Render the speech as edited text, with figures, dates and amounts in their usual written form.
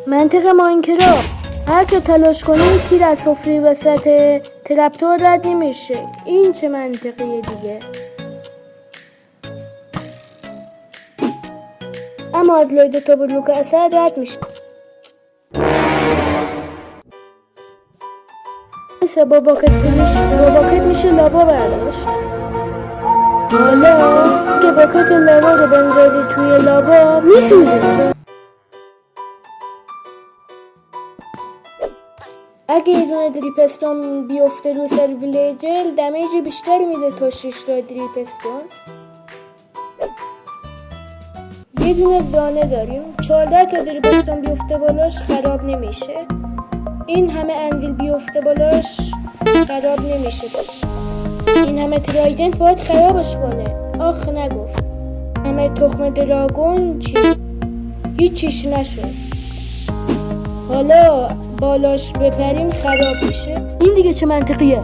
منطق ماینکرافت: هر که تلاش کنه تیر از حفره وسط ترپتور رد نمیشه. این چه منطقیه دیگه؟ اما از لای دوتا بلوک اثر رد میشه. مثل با باکت میشه لاوا برداشت. حالا که باکت لاوا رو بندازی توی لاوا میسوزه. اگه یه دونه دریپستون بیفته رو سر ویلیجر دمیج بیشتری میده تا 6 تا دریپستون. یه دونه دانه داریم، 14 تا دریپستون بیفته بالاش خراب نمیشه. این همه انویل بیفته بالاش خراب نمیشه. این همه ترایدنت باید خرابش کنه. آخ نگفت. همه تخم دراگون چی؟ هیچیش نشد. حالا بالاش بپریم خراب میشه. این دیگه چه منطقیه؟